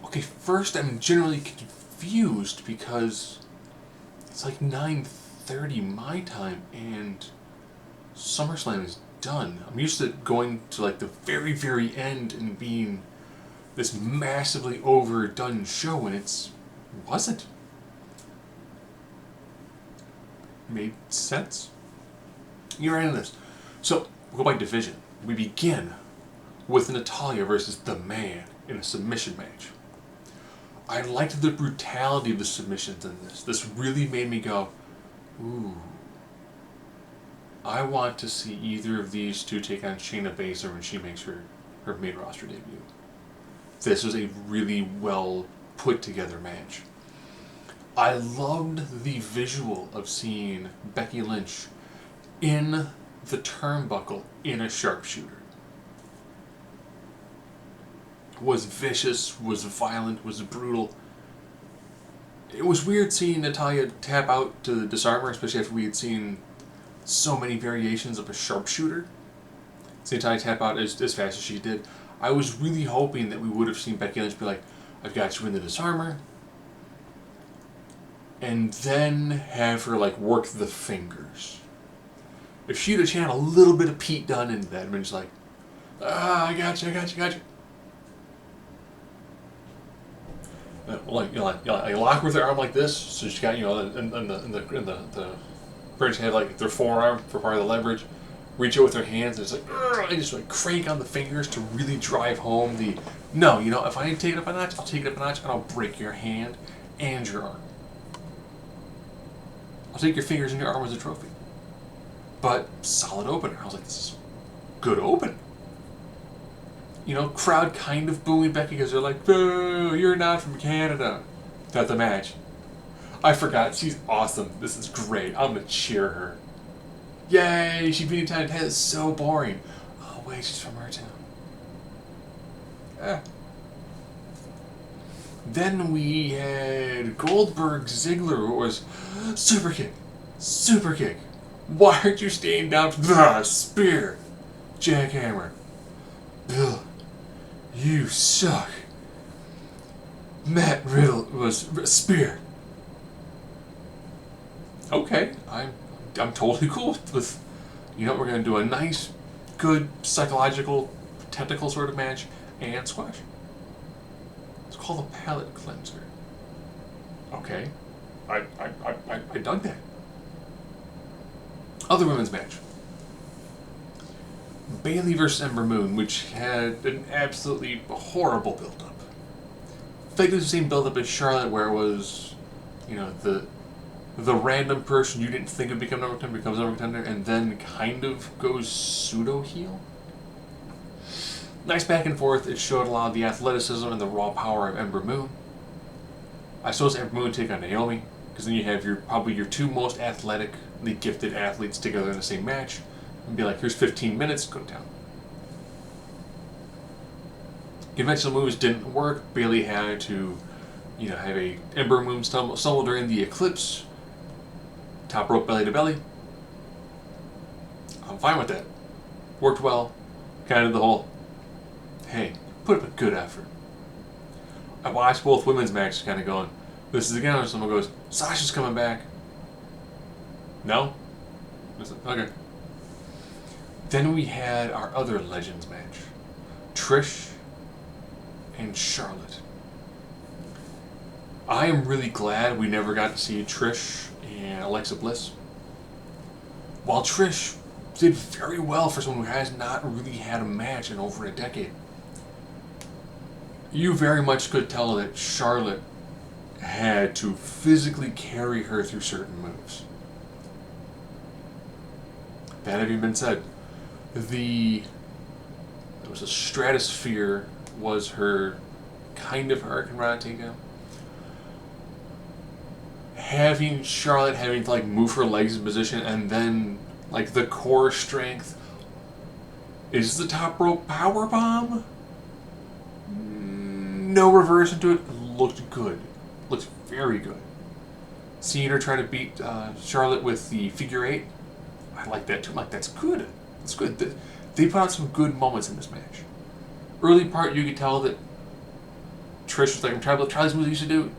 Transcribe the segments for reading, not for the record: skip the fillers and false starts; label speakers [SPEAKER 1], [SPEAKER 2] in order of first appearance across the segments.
[SPEAKER 1] Okay, first I'm generally confused because it's like 9:30 my time and SummerSlam is done. I'm used to going to like the very, very end and being this massively overdone show, and wasn't. Made sense? You're right on this. So, we'll go by division. We begin with Natalya versus The Man in a submission match. I liked the brutality of the submissions in this. This really made me go, ooh. I want to see either of these two take on Shayna Baszler when she makes her main roster debut. This was a really well put together match. I loved the visual of seeing Becky Lynch in the turnbuckle in a sharpshooter. Was vicious, was violent, was brutal. It was weird seeing Natalya tap out to the disarmer, especially after we had seen so many variations of a sharpshooter. Seeing Natalya tap out as fast as she did. I was really hoping that we would have seen Becky Lynch be like, I've got you in the disarmer, and then have her like work the fingers. If she'd have channeled a little bit of Pete Dunne into that, and been just like, I got you. Like, you lock her with her arm like this, so she's got, in the bridge have like their forearm for part of the leverage. Reach out with her hands, and it's like, and just like crank on the fingers to really drive home the. No, if I take it up a notch, I'll take it up a notch, and I'll break your hand and your arm. I'll take your fingers and your arm as a trophy. But solid opener. I was like, this is good open. Crowd kind of booing Becky because they're like, boo, you're not from Canada. That's the match. I forgot, she's awesome. This is great. I'm going to cheer her. Yay, she beat Natalya. That is so boring. Oh, wait, she's from our town. Then we had Goldberg Ziggler, who was super kick. Why aren't you staying down for the spear? Jackhammer. Ugh. You suck. Matt Riddle was spear. Okay, I'm totally cool with we're gonna do a nice, good psychological, tentacle sort of match and squash. It's called a palate cleanser. Okay, I dug that. Other women's match. Bayley versus Ember Moon, which had an absolutely horrible build-up. Effectively the same build-up as Charlotte, where it was, the random person you didn't think would become number 10 becomes number contender, and then kind of goes pseudo-heel. Nice back and forth. It showed a lot of the athleticism and the raw power of Ember Moon. I suppose Ember Moon take on Naomi, because then you have probably your two most athletically gifted athletes together in the same match. And be like, here's 15 minutes, go down. Conventional moves didn't work. Bayley had to, have a Ember Moon stumble during the Eclipse. Top rope belly to belly. I'm fine with that. Worked well. Kind of the whole, hey, put up a good effort. I watched both women's matches kind of going, this is again where someone goes, Sasha's coming back. No? Okay. Then we had our other Legends match. Trish and Charlotte. I am really glad we never got to see Trish and Alexa Bliss. While Trish did very well for someone who has not really had a match in over a decade, you very much could tell that Charlotte had to physically carry her through certain moves. That having been said, there was a Stratosphere was her kind of Hurricane Rana takedown. Having Charlotte having to move her legs in position and then the core strength. Is the top rope power bomb? No reverse into it. Looked good. Looked very good. Seeing her try to beat Charlotte with the figure 8. I like that too. That's good. That's good. They put out some good moments in this match. Early part, you could tell that Trish was like, I'm trying these moves I used to do.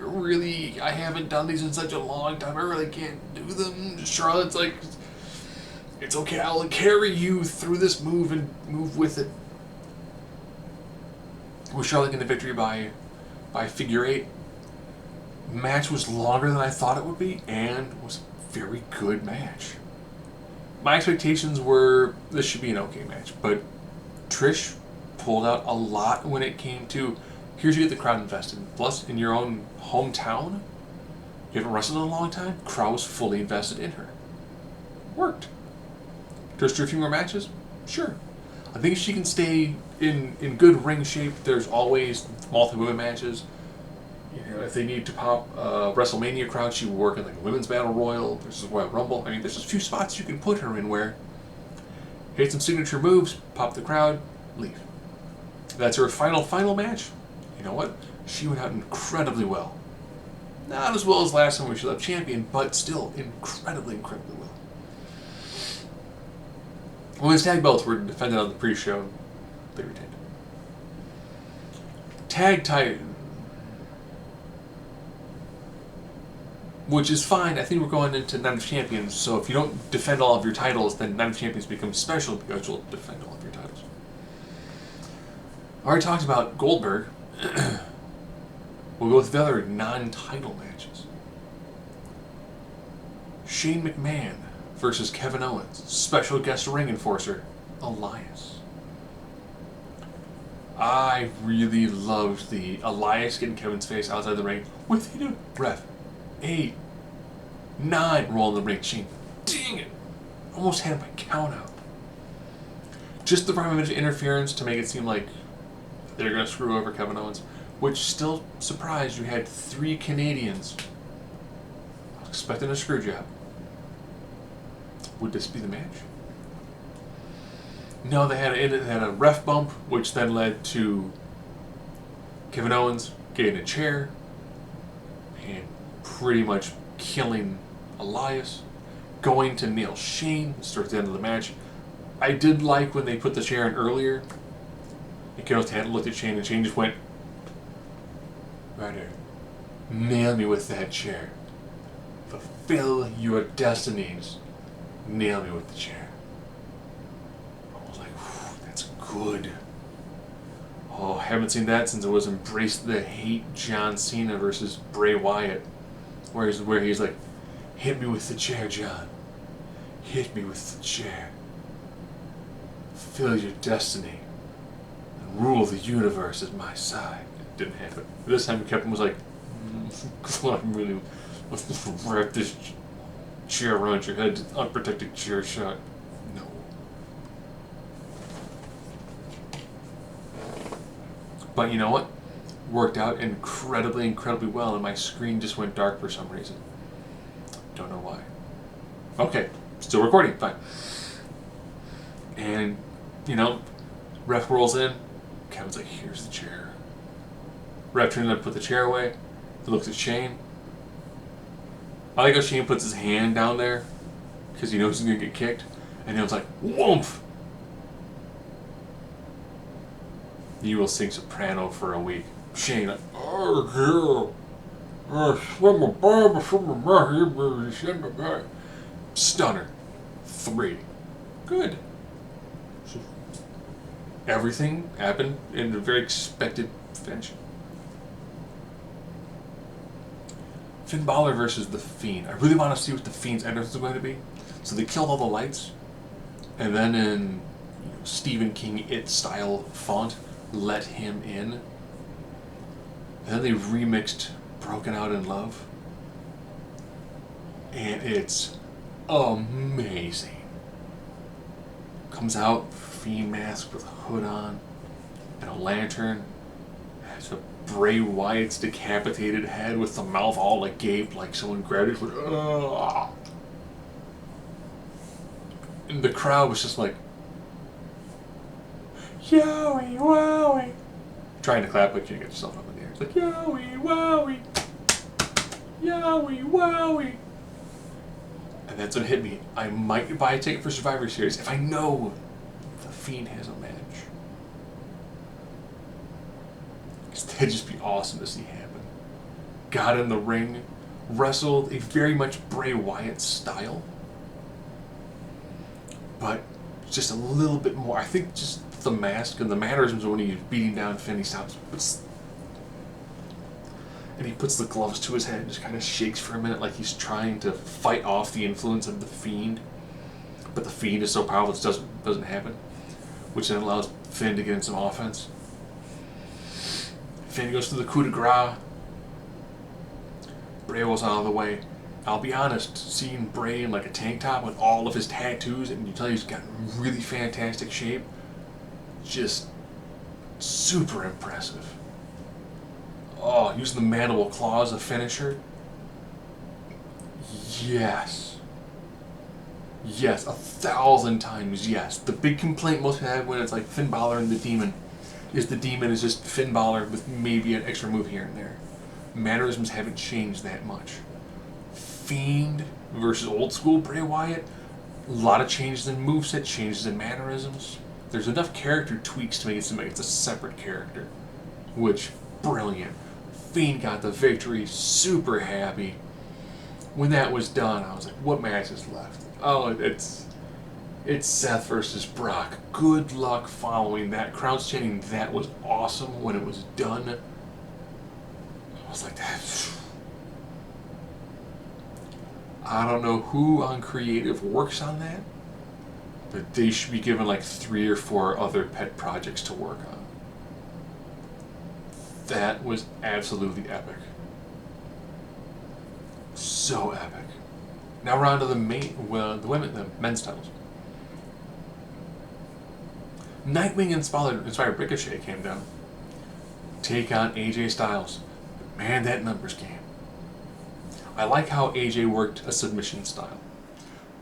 [SPEAKER 1] Really, I haven't done these in such a long time. I really can't do them. Charlotte's like, it's okay. I'll carry you through this move and move with it. With Charlotte getting the victory by figure 8. Match was longer than I thought it would be, and was a very good match. My expectations were this should be an okay match, but Trish pulled out a lot when it came to here's you get the crowd invested. Plus, in your own hometown, you haven't wrestled in a long time, crowd was fully invested in her. Worked. Does she do a few more matches? Sure. I think if she can stay in good ring shape, there's always multi-women matches. You know, if they need to pop a WrestleMania crowd, she will work in like a women's battle royal versus Royal Rumble. I mean, there's just a few spots you can put her in where hit some signature moves, pop the crowd, leave. That's her final match. You know what? She went out incredibly well. Not as well as last time we she left champion, but still incredibly well. Women's tag belts were defended on the pre-show. They retained. Tag title, which is fine. I think we're going into Night of Champions, so if you don't defend all of your titles, then Night of Champions becomes special because you'll defend all of your titles. I already talked about Goldberg. We'll go with the other non-title matches. Shane McMahon versus Kevin Owens. Special guest ring enforcer, Elias. I really loved the Elias getting Kevin's face outside the ring. What did he do? Ref. 8, 9, roll in the ring. Shane, dang it! Almost had my count out. Just the right amount of interference to make it seem like they're going to screw over Kevin Owens, which still surprised you had 3 Canadians. I was expecting a screw job. Would this be the match? No, they had a ref bump, which then led to Kevin Owens getting a chair and pretty much killing Elias, going to nail Shane towards the end of the match. I did like when they put the chair in earlier. And Kevin Owens looked at Shane, and Shane just went, right here, nail me with that chair. Fulfill your destinies. Nail me with the chair. I was like, that's good. Oh, haven't seen that since it was Embrace the Hate John Cena versus Bray Wyatt. Where he's like, hit me with the chair, John. Hit me with the chair. Fulfill your destiny. And rule the universe at my side. It didn't happen. This time Kevin was like, I'm really, let's wrap this chair around your head, unprotected chair shot. No. But you know what? Worked out incredibly well, and my screen just went dark for some reason. Don't know why. Okay, still recording, fine. And, you know, ref rolls in, Kevin's like, here's the chair. Ref turns up, put the chair away, he looks at Shane. I like how Shane puts his hand down there, because he knows he's going to get kicked, and he was like, whoomph! You will sing soprano for a week. Shane, like, oh, yeah. Stunner. 3. Good. Everything happened in a very expected fashion. Finn Balor versus The Fiend. I really want to see what The Fiend's entrance is going to be. So they killed all the lights, and then in Stephen King It style font, let him in. And then they remixed Broken Out in Love. And it's amazing. Comes out, Fiend mask with a hood on, and a lantern. It's a Bray Wyatt's decapitated head with the mouth all agape like someone grabbed it. Ugh. And the crowd was just like, yowie, wowie. Trying to clap, but you can't get yourself up in the air. It's like, yowie, wowie. Yowie, wowie. And that's what hit me. I might buy a ticket for Survivor Series if I know The Fiend has a match. That'd just be awesome to see happen. Got in the ring, wrestled a very much Bray Wyatt style, but just a little bit more. I think just the mask and the mannerisms when he's beating down Finn, he stops, and he puts the gloves to his head and just kind of shakes for a minute like he's trying to fight off the influence of the Fiend. But the Fiend is so powerful it doesn't happen, which then allows Finn to get in some offense. Finn goes through the coup de grace. Bray was out of the way. I'll be honest, seeing Bray in like a tank top with all of his tattoos, and you tell he's got really fantastic shape, just super impressive. Oh, using the mandible claw as a finisher? Yes. Yes, 1,000 times yes. The big complaint most have when it's like Finn Balor and the Demon is just Finn Balor with maybe an extra move here and there. Mannerisms haven't changed that much. Fiend versus old school Bray Wyatt, a lot of changes in moveset, changes in mannerisms. There's enough character tweaks to make it's a separate character, which, brilliant. Fiend got the victory, super happy. When that was done, I was like, what match is left? Oh, it's Seth versus Brock. Good luck following that. Crowd's chanting, that was awesome when it was done. I was like, that. I don't know who on creative works on that, but they should be given like 3 or 4 other pet projects to work on. That was absolutely epic. So epic. Now we're on to the men's titles. Nightwing inspired Ricochet came down. Take on AJ Styles. Man, that numbers game. I like how AJ worked a submission style.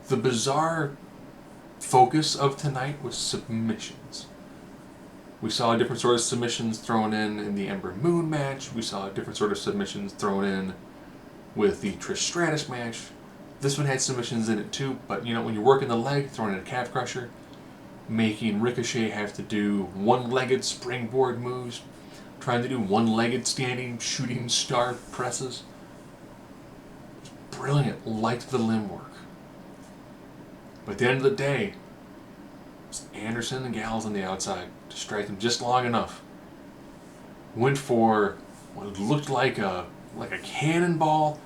[SPEAKER 1] The bizarre focus of tonight was submissions. We saw a different sort of submissions thrown in the Ember Moon match. We saw a different sort of submissions thrown in with the Trish Stratus match. This one had submissions in it too, but you know, when you're working the leg, throwing in a calf crusher, making Ricochet have to do one-legged springboard moves, trying to do one-legged standing shooting star presses. Brilliant, liked the limb work. But at the end of the day, it's Anderson and Gallows on the outside. Distract them just long enough. Went for what looked like a cannonball.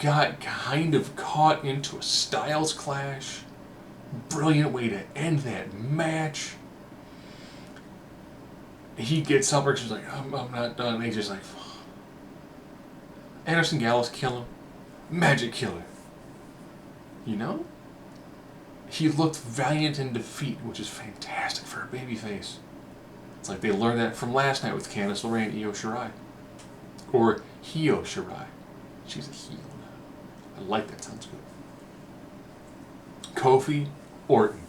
[SPEAKER 1] Got kind of caught into a Styles clash. Brilliant way to end that match. He gets up, Ricochet's like, I'm not done. And he's just like, Anderson Gallows kill him. Magic killer. You know? He looked valiant in defeat, which is fantastic for a babyface. It's like they learned that from last night with Candice LeRae and Io Shirai. Or Hio Shirai. She's a heel now. I like that, sounds good. Kofi, Orton.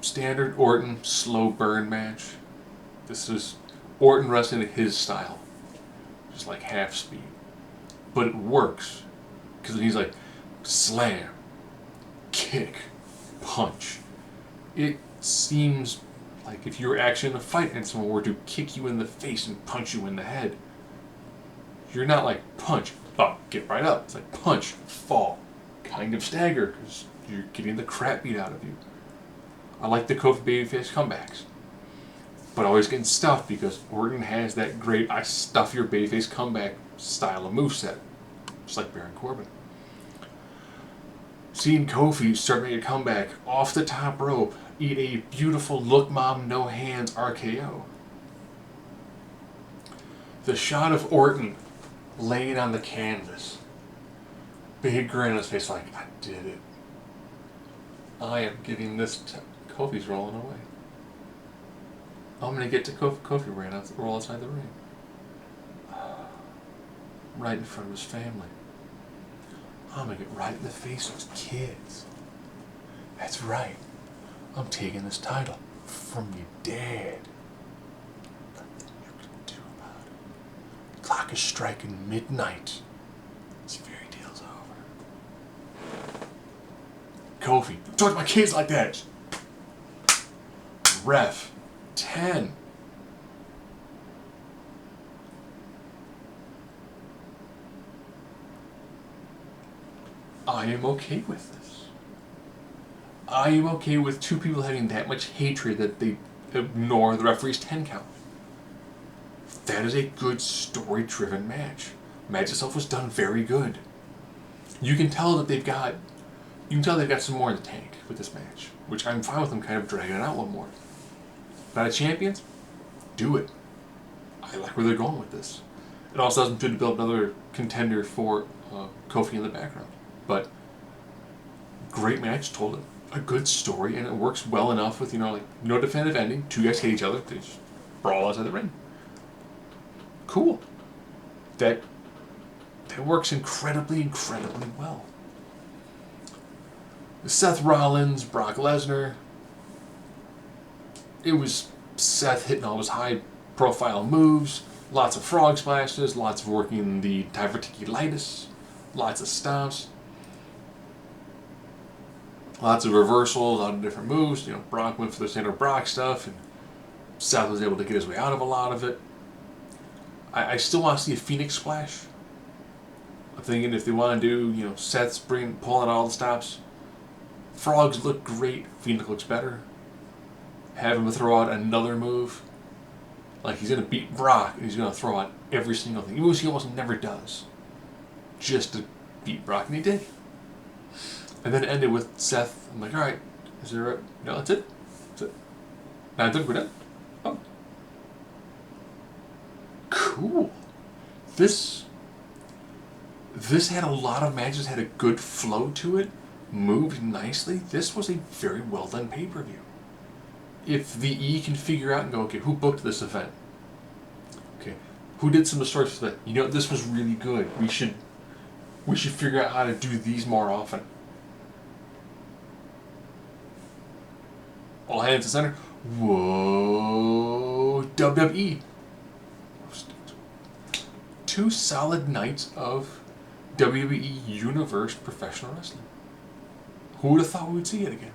[SPEAKER 1] Standard Orton slow burn match. This is Orton wrestling at his style. Just like half speed. But it works. Because he's like, slam, kick, punch. It seems like if you were actually in a fight and someone were to kick you in the face and punch you in the head, you're not like, punch, get right up. It's like, punch, fall, kind of stagger, because you're getting the crap beat out of you. I like the Kofi babyface comebacks, but always getting stuffed because Orton has that great I stuff your babyface comeback style of moveset, just like Baron Corbin. Seeing Kofi start making a comeback off the top rope, eat a beautiful look mom no hands RKO. The shot of Orton laying on the canvas, big grin on his face like, I did it. I am getting this. Kofi's rolling away. I'm going to get to Kofi roll outside the ring. Right in front of his family. I'm going to get right in the face of his kids. That's right. I'm taking this title from your dad. Nothing you can do about it. The clock is striking midnight. This fairy tale's over. Kofi, don't talk to my kids like that. Ref, 10. I am okay with this. I am okay with two people having that much hatred that they ignore the referee's 10 count. That is a good story-driven match. The match itself was done very good. You can tell that they've got some more in the tank with this match, which I'm fine with them kind of dragging it out a little more. Not a champions? Do it. I like where they're going with this. It also doesn't do to build another contender for Kofi in the background. But great match, told a good story, and it works well enough with, no definitive ending. Two guys hate each other, they just brawl outside the ring. Cool. That works incredibly well. Seth Rollins, Brock Lesnar. It was Seth hitting all his high-profile moves, lots of frog splashes, lots of working the diverticulitis, lots of stomps, lots of reversals, a lot of different moves. Brock went for the standard Brock stuff, and Seth was able to get his way out of a lot of it. I still want to see a Phoenix splash. I'm thinking if they want to do, Seth's pulling out all the stops. Frogs look great. Phoenix looks better. Have him throw out another move. Like he's going to beat Brock, and he's going to throw out every single thing. Even though he almost never does. Just to beat Brock, and he did. And then it ended with Seth. I'm like, alright, is there a... No, that's it. That's it. 9:30, we're done. Oh. Cool. This had a lot of matches, had a good flow to it, moved nicely. This was a very well done pay-per-view. If the E can figure out and go, okay, who booked this event? Okay, who did some of the stories for that? This was really good. We should figure out how to do these more often. All hands to center. Whoa, WWE. 2 solid nights of WWE Universe Professional Wrestling. Who would have thought we would see it again?